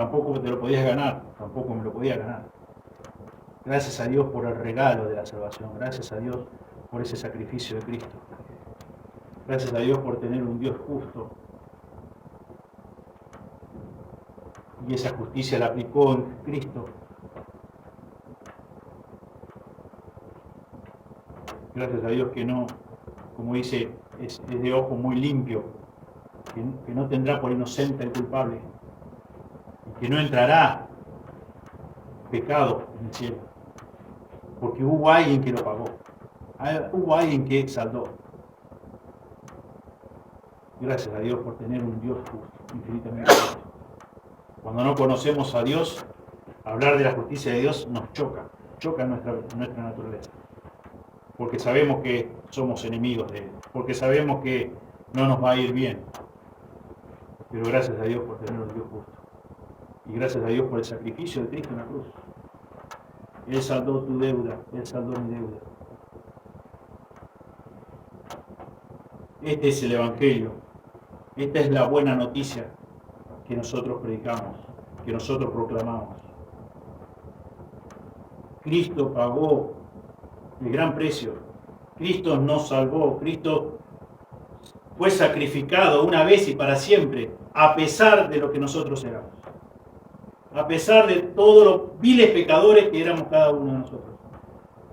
tampoco te lo podías ganar, tampoco me lo podía ganar. Gracias a Dios por el regalo de la salvación, gracias a Dios por ese sacrificio de Cristo. Gracias a Dios por tener un Dios justo. Y esa justicia la aplicó en Cristo. Gracias a Dios que no, como dice, es de ojo muy limpio, que no tendrá por inocente el culpable, y que no entrará pecado en el cielo, porque hubo alguien que lo pagó, hubo alguien que saldó. Gracias a Dios por tener un Dios justo, infinitamente justo. Cuando no conocemos a Dios, hablar de la justicia de Dios nos choca nuestra naturaleza. Porque sabemos que somos enemigos de Él, porque sabemos que no nos va a ir bien. Pero gracias a Dios por tener un Dios justo. Y gracias a Dios por el sacrificio de Cristo en la cruz. Él saldó tu deuda, Él saldó mi deuda. Este es el Evangelio. Esta es la buena noticia que nosotros predicamos, que nosotros proclamamos. Cristo pagó el gran precio. Cristo nos salvó. Cristo fue sacrificado una vez y para siempre, a pesar de lo que nosotros éramos. A pesar de todos los viles pecadores que éramos cada uno de nosotros.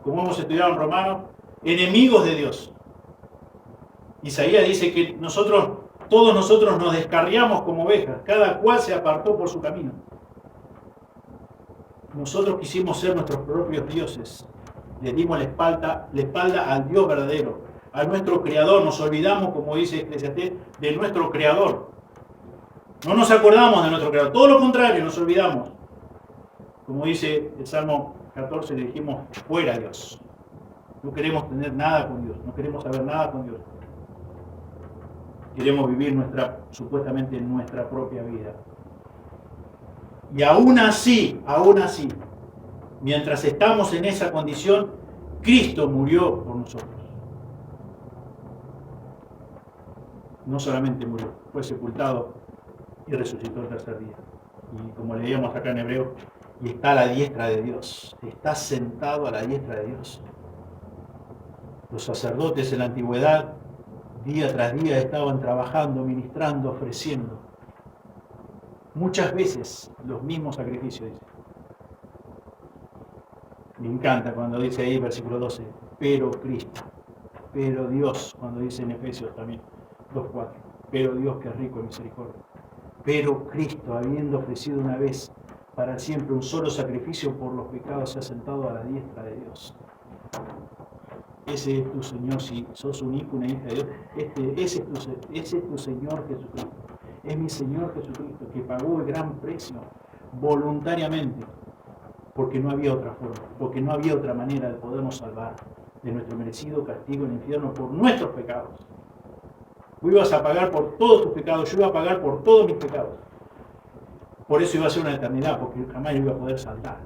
Como hemos estudiado en Romanos, enemigos de Dios. Isaías dice que todos nosotros nos descarriamos como ovejas, cada cual se apartó por su camino. Nosotros quisimos ser nuestros propios dioses. Le dimos la espalda al Dios verdadero, a nuestro Creador. Nos olvidamos, como dice Eclesiastés, de nuestro Creador. No nos acordamos de nuestro Creador, todo lo contrario, nos olvidamos. Como dice el Salmo 14, le dijimos, fuera Dios. No queremos tener nada con Dios, no queremos saber nada con Dios. Queremos vivir supuestamente nuestra propia vida. Y aún así, mientras estamos en esa condición, Cristo murió por nosotros. No solamente murió, fue sepultado y resucitó el tercer día. Y como leíamos acá en Hebreo, y está a la diestra de Dios, está sentado a la diestra de Dios. Los sacerdotes en la antigüedad, día tras día, estaban trabajando, ministrando, ofreciendo. Muchas veces los mismos sacrificios, dice. Me encanta cuando dice ahí, versículo 12, pero Cristo, pero Dios, cuando dice en Efesios también, 2:4, pero Dios que es rico en misericordia. Pero Cristo, habiendo ofrecido una vez para siempre un solo sacrificio por los pecados, se ha sentado a la diestra de Dios. Ese es tu Señor, si sos un hijo, una hija de Dios. Ese es tu Señor Jesucristo. Es mi Señor Jesucristo, que pagó el gran precio voluntariamente, porque no había otra forma, porque no había otra manera de podernos salvar de nuestro merecido castigo en el infierno por nuestros pecados. Tú ibas a pagar por todos tus pecados, yo iba a pagar por todos mis pecados. Por eso iba a ser una eternidad, porque jamás yo iba a poder saldar.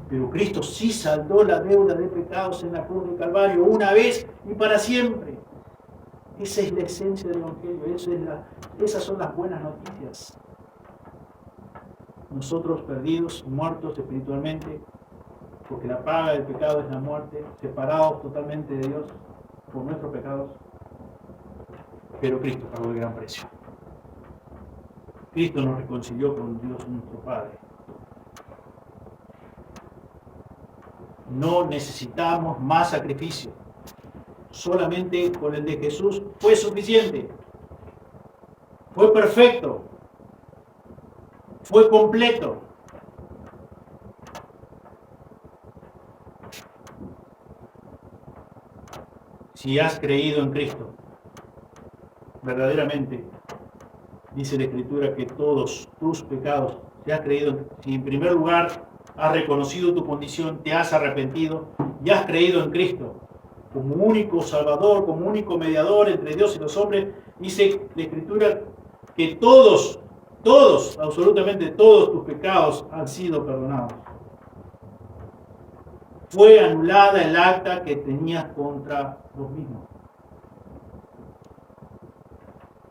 Pero Cristo sí saldó la deuda de pecados en la cruz del Calvario, una vez y para siempre. Esa es la esencia del Evangelio, esas son las buenas noticias. Nosotros perdidos, muertos espiritualmente, porque la paga del pecado es la muerte, separados totalmente de Dios por nuestros pecados, pero Cristo pagó el gran precio. Cristo nos reconcilió con Dios nuestro Padre. No necesitamos más sacrificio. Solamente con el de Jesús fue suficiente. Fue perfecto. Fue completo. Si has creído en Cristo, verdaderamente, dice la Escritura que todos tus pecados, si en primer lugar has reconocido tu condición, te has arrepentido y has creído en Cristo como único Salvador, como único mediador entre Dios y los hombres, dice la Escritura que todos, absolutamente todos tus pecados han sido perdonados. Fue anulada el acta que tenías contra vos mismos.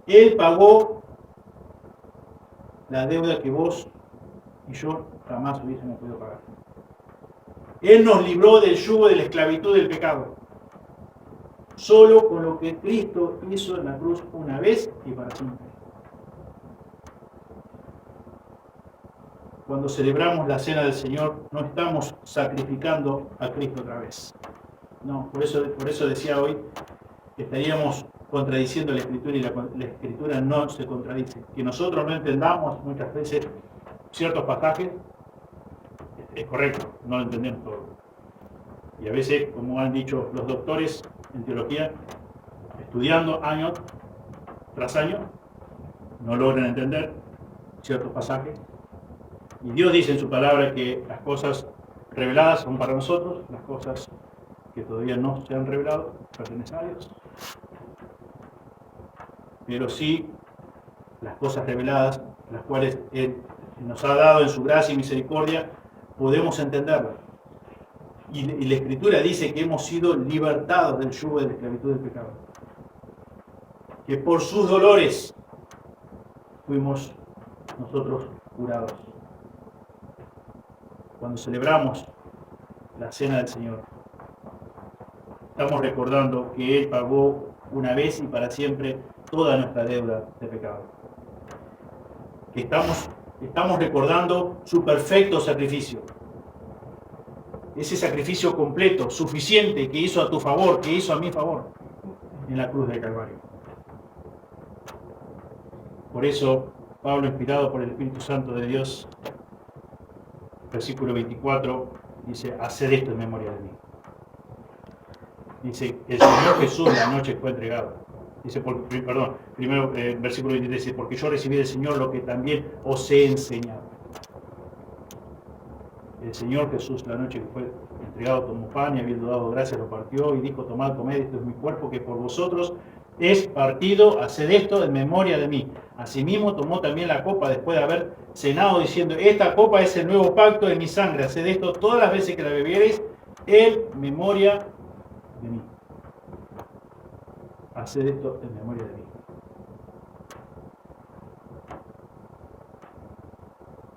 Él pagó la deuda que vos y yo jamás hubiésemos podido pagar. Él nos libró del yugo de la esclavitud del pecado. Solo con lo que Cristo hizo en la cruz una vez y para siempre. Cuando celebramos la cena del Señor, no estamos sacrificando a Cristo otra vez. No, por eso decía hoy que estaríamos contradiciendo la Escritura y la Escritura no se contradice. Que nosotros no entendamos muchas veces ciertos pasajes, es correcto, no lo entendemos todo. Y a veces, como han dicho los doctores en teología, estudiando año tras año, no logran entender ciertos pasajes. Y Dios dice en su palabra que las cosas reveladas son para nosotros, las cosas que todavía no se han revelado pertenecen a Dios. Pero sí, las cosas reveladas, las cuales Él nos ha dado en su gracia y misericordia, podemos entenderlas. Y la Escritura dice que hemos sido libertados del yugo de la esclavitud del pecado. Que por sus dolores fuimos nosotros curados. Cuando celebramos la cena del Señor, estamos recordando que Él pagó una vez y para siempre toda nuestra deuda de pecado. Que estamos recordando su perfecto sacrificio. Ese sacrificio completo, suficiente, que hizo a tu favor, que hizo a mi favor en la cruz del Calvario. Por eso, Pablo, inspirado por el Espíritu Santo de Dios, versículo 24, dice, haced esto en memoria de mí. Dice, el Señor Jesús la noche fue entregado. Dice, primero, versículo 23, dice, porque yo recibí del Señor lo que también os he enseñado. El Señor Jesús, la noche que fue entregado, tomó pan y habiendo dado gracias lo partió y dijo, tomad, comed, esto es mi cuerpo que por vosotros es partido, haced esto en memoria de mí. Asimismo tomó también la copa después de haber cenado diciendo, esta copa es el nuevo pacto de mi sangre, haced esto todas las veces que la bebiereis en memoria de mí. Haced esto en memoria de mí.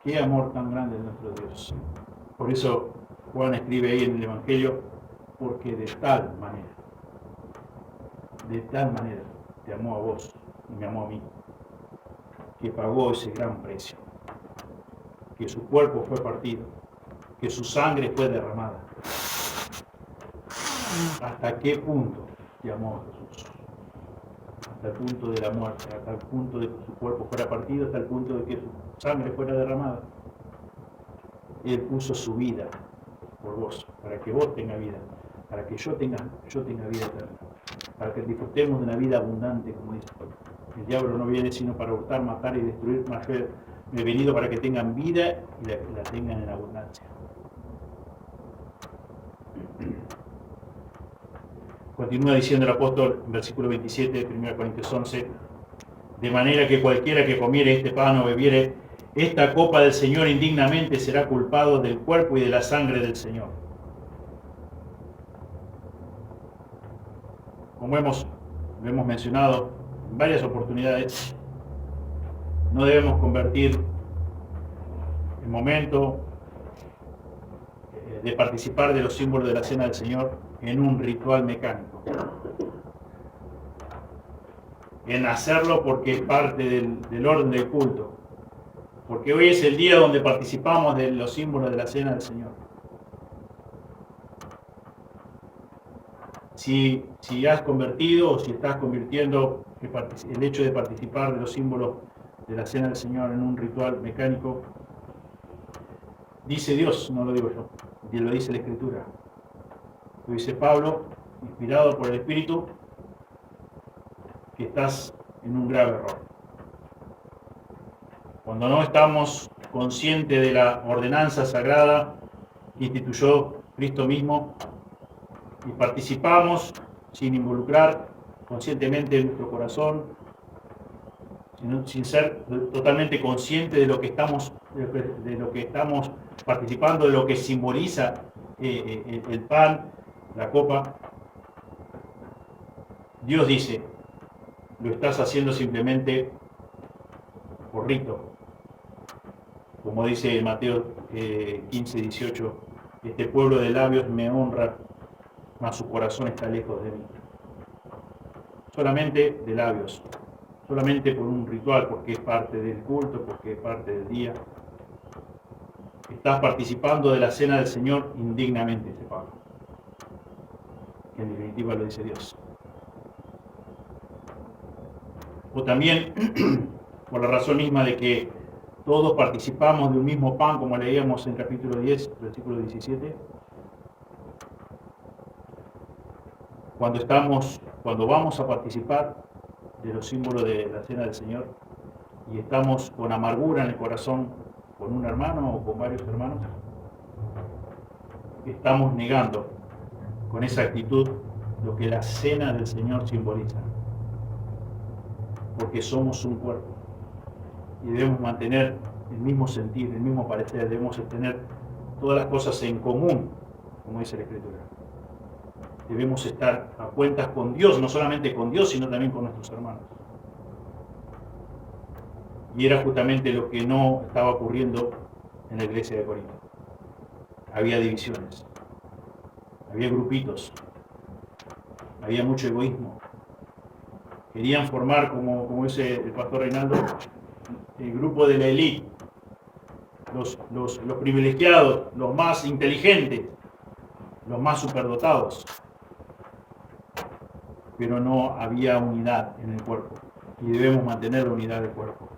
Qué amor tan grande es nuestro Dios. Por eso Juan escribe ahí en el Evangelio, porque de tal manera te amó a vos y me amó a mí, que pagó ese gran precio, que su cuerpo fue partido, que su sangre fue derramada. ¿Hasta qué punto te amó a Jesús? Hasta el punto de la muerte, hasta el punto de que su cuerpo fuera partido, hasta el punto de que su sangre fuera derramada. Él puso su vida por vos, para que vos tengas vida, para que yo tenga vida eterna, para que disfrutemos de una vida abundante, como dice. El diablo no viene sino para hurtar, matar y destruir, mas yo he venido para que tengan vida y la tengan en abundancia. Continúa diciendo el apóstol en versículo 27 de 1 Corintios 11, de manera que cualquiera que comiere este pan o bebiere esta copa del Señor indignamente será culpado del cuerpo y de la sangre del Señor. Como lo hemos mencionado en varias oportunidades, no debemos convertir el momento de participar de los símbolos de la cena del Señor en un ritual mecánico. En hacerlo porque es parte del orden del culto. Porque hoy es el día donde participamos de los símbolos de la cena del Señor. Si has convertido o si estás convirtiendo el hecho de participar de los símbolos de la cena del Señor en un ritual mecánico, dice Dios, no lo digo yo, y lo dice la Escritura. Lo dice Pablo, inspirado por el Espíritu, que estás en un grave error. Cuando no estamos conscientes de la ordenanza sagrada que instituyó Cristo mismo y participamos sin involucrar conscientemente nuestro corazón, sin ser totalmente conscientes de lo que estamos participando, de lo que simboliza el pan, la copa, Dios dice, lo estás haciendo simplemente por rito, como dice Mateo 15, 18, este pueblo de labios me honra, mas su corazón está lejos de mí. Solamente de labios, solamente por un ritual, porque es parte del culto, porque es parte del día. Estás participando de la cena del Señor indignamente, dice Pablo. Que en definitiva lo dice Dios. O también por la razón misma de que todos participamos de un mismo pan, como leíamos en capítulo 10, versículo 17. Cuando vamos a participar de los símbolos de la cena del Señor y estamos con amargura en el corazón con un hermano o con varios hermanos, estamos negando con esa actitud lo que la cena del Señor simboliza. Porque somos un cuerpo y debemos mantener el mismo sentir, el mismo parecer, debemos tener todas las cosas en común, como dice la Escritura. Debemos estar a cuentas con Dios, no solamente con Dios, sino también con nuestros hermanos. Y era justamente lo que no estaba ocurriendo en la iglesia de Corinto. Había divisiones, había grupitos, había mucho egoísmo. Querían formar, como dice el pastor Reinaldo, el grupo de la élite, los privilegiados, los más inteligentes, los más superdotados. Pero no había unidad en el cuerpo y debemos mantener la unidad del cuerpo.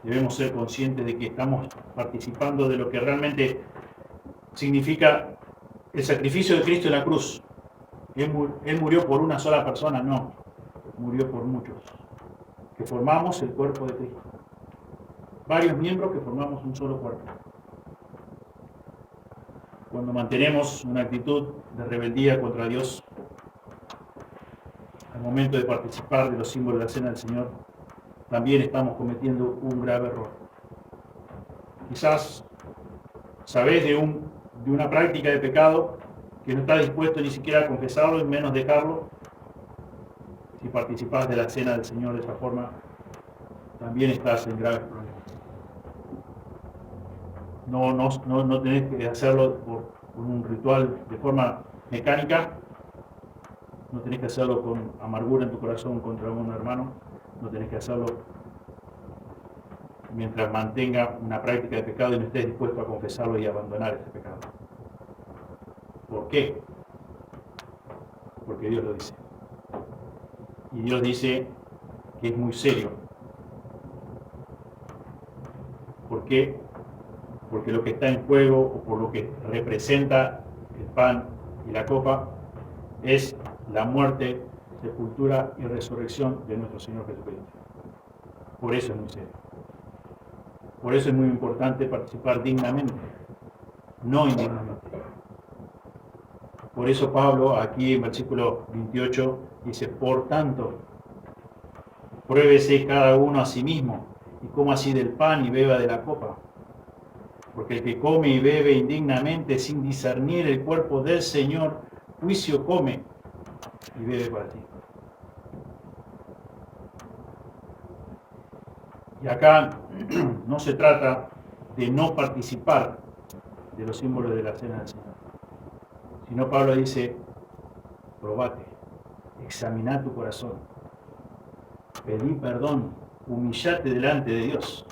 Debemos ser conscientes de que estamos participando de lo que realmente significa el sacrificio de Cristo en la cruz. Él murió por una sola persona, no, murió por muchos, que formamos el cuerpo de Cristo. Varios miembros que formamos un solo cuerpo. Cuando mantenemos una actitud de rebeldía contra Dios, al momento de participar de los símbolos de la cena del Señor, también estamos cometiendo un grave error. Quizás sabés de una práctica de pecado que no estás dispuesto ni siquiera a confesarlo y menos dejarlo. Si participás de la cena del Señor de esa forma, también estás en graves problemas. No tenés que hacerlo por un ritual de forma mecánica, no tenés que hacerlo con amargura en tu corazón contra un hermano, no tenés que hacerlo mientras mantenga una práctica de pecado y no estés dispuesto a confesarlo y abandonar ese pecado. ¿Por qué? Porque Dios lo dice. Y Dios dice que es muy serio. ¿Por qué? Porque lo que está en juego, o por lo que representa el pan y la copa, es la muerte, sepultura y resurrección de nuestro Señor Jesucristo. Por eso es muy serio. Por eso es muy importante participar dignamente, no indignamente. Por eso Pablo, aquí en versículo 28, dice: por tanto, pruébese cada uno a sí mismo, y coma así del pan y beba de la copa. Porque el que come y bebe indignamente, sin discernir el cuerpo del Señor, juicio come y bebe para ti. Y acá no se trata de no participar de los símbolos de la cena del Señor, sino Pablo dice: probate, examina tu corazón, pedí perdón, humillate delante de Dios.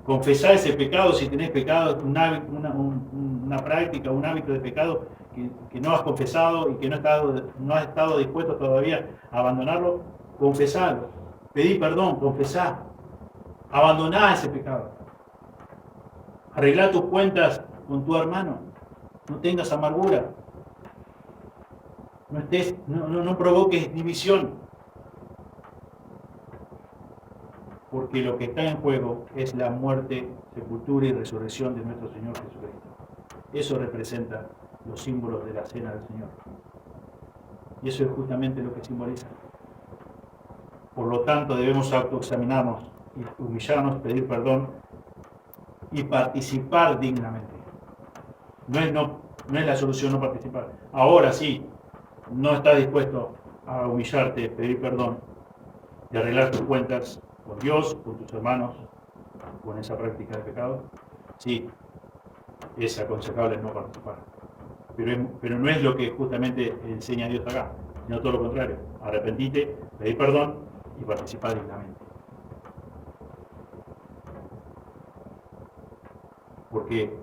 Confesá ese pecado si tenés pecado, una práctica, un hábito de pecado que no has confesado y que no has estado dispuesto todavía a abandonarlo. Confesalo, pedí perdón, confesá, abandoná ese pecado. Arreglá tus cuentas con tu hermano, no tengas amargura, no provoques división. Porque lo que está en juego es la muerte, sepultura y resurrección de nuestro Señor Jesucristo. Eso representa los símbolos de la cena del Señor. Y eso es justamente lo que simboliza. Por lo tanto, debemos autoexaminarnos, y humillarnos, pedir perdón y participar dignamente. No es la solución no participar. Ahora sí, no estás dispuesto a humillarte, pedir perdón y arreglar tus cuentas con Dios, con tus hermanos, con esa práctica de pecado, sí, es aconsejable no participar. Pero no es lo que justamente enseña Dios acá, sino todo lo contrario. Arrepentite, pedí perdón y participá dignamente. Porque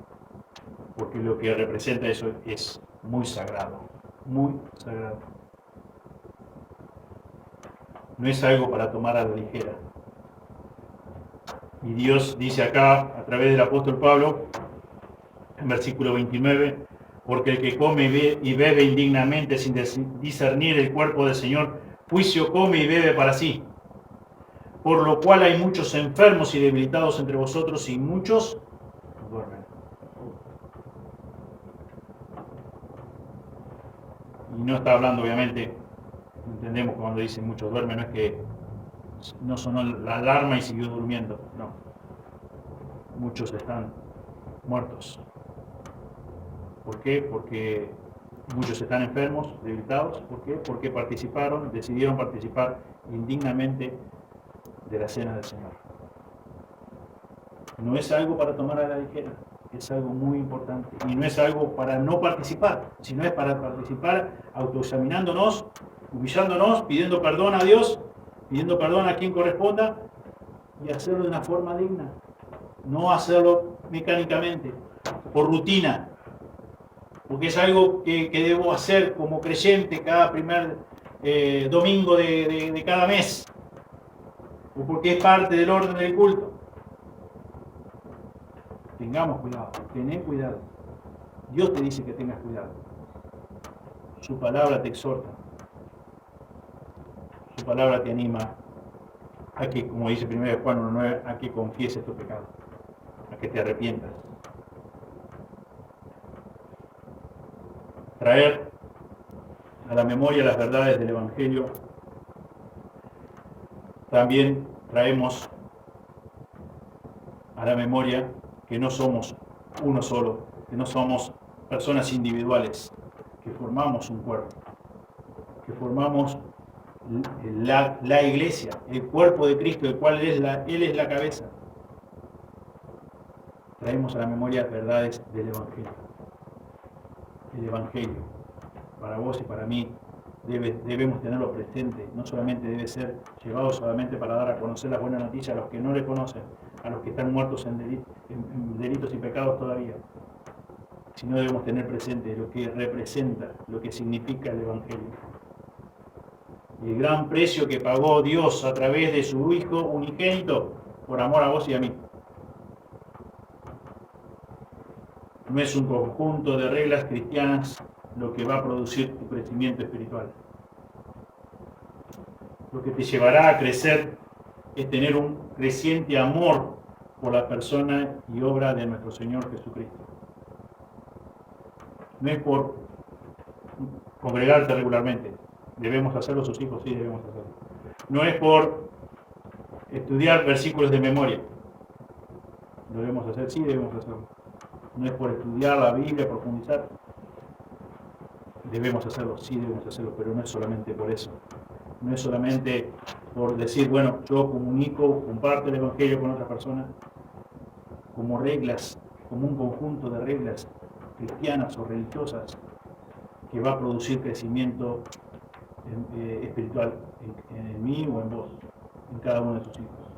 lo que representa eso es muy sagrado, muy sagrado. No es algo para tomar a la ligera. Y Dios dice acá, a través del apóstol Pablo, en versículo 29, porque el que come y bebe indignamente sin discernir el cuerpo del Señor, juicio come y bebe para sí. Por lo cual hay muchos enfermos y debilitados entre vosotros y muchos duermen. Y no está hablando, obviamente, entendemos cuando dice muchos duermen, no es que no sonó la alarma y siguió durmiendo, no. Muchos están muertos. ¿Por qué? Porque muchos están enfermos, debilitados. ¿Por qué? Porque decidieron participar indignamente de la cena del Señor. No es algo para tomar a la ligera, es algo muy importante. Y no es algo para no participar, sino es para participar autoexaminándonos, humillándonos, pidiendo perdón a Dios, pidiendo perdón a quien corresponda y hacerlo de una forma digna. No hacerlo mecánicamente, por rutina, porque es algo que debo hacer como creyente cada primer domingo de cada mes, o porque es parte del orden del culto. Tengamos cuidado, tened cuidado. Dios te dice que tengas cuidado. Su palabra te exhorta. Su palabra te anima a que, como dice 1 Juan 1:9, a que confieses tu pecado, a que te arrepientas. Traer a la memoria las verdades del Evangelio. También traemos a la memoria que no somos uno solo, que no somos personas individuales, que formamos un cuerpo, que formamos la iglesia, el cuerpo de Cristo, del cual Él es la cabeza. Traemos a la memoria verdades del Evangelio. El Evangelio, para vos y para mí, debemos tenerlo presente. No solamente debe ser llevado solamente para dar a conocer la buena noticia a los que no le conocen, a los que están muertos en delitos y pecados todavía, sino debemos tener presente lo que representa, lo que significa el Evangelio. Y el gran precio que pagó Dios a través de su Hijo unigénito por amor a vos y a mí. No es un conjunto de reglas cristianas lo que va a producir tu crecimiento espiritual. Lo que te llevará a crecer es tener un creciente amor por la persona y obra de nuestro Señor Jesucristo. No es por congregarte regularmente. ¿Debemos hacerlo sus hijos? Sí, debemos hacerlo. No es por estudiar versículos de memoria. ¿Lo debemos hacer? Sí, debemos hacerlo. No es por estudiar la Biblia, profundizar. Debemos hacerlo, sí debemos hacerlo, pero no es solamente por eso. No es solamente por decir, bueno, yo comparto el Evangelio con otra persona, como reglas, como un conjunto de reglas cristianas o religiosas que va a producir crecimiento espiritual en mí o en vos, en cada uno de tus hijos.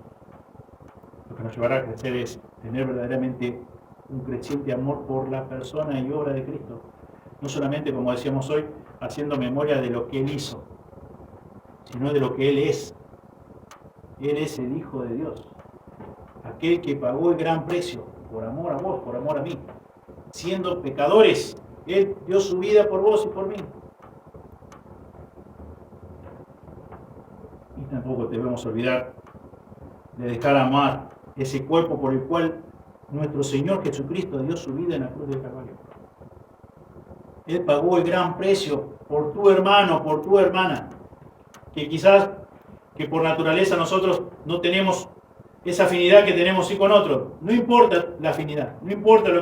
Lo que nos llevará a crecer es tener verdaderamente un creciente amor por la persona y obra de Cristo. No solamente, como decíamos hoy, haciendo memoria de lo que Él hizo, sino de lo que Él es. Él es el Hijo de Dios, aquel que pagó el gran precio por amor a vos, por amor a mí. Siendo pecadores, Él dio su vida por vos y por mí. Y tampoco debemos olvidar de dejar amar ese cuerpo por el cual nuestro Señor Jesucristo dio su vida en la cruz del Calvario. Él pagó el gran precio por tu hermano, por tu hermana, que quizás que por naturaleza nosotros no tenemos esa afinidad que tenemos sí con otros. No importa la afinidad, no importa lo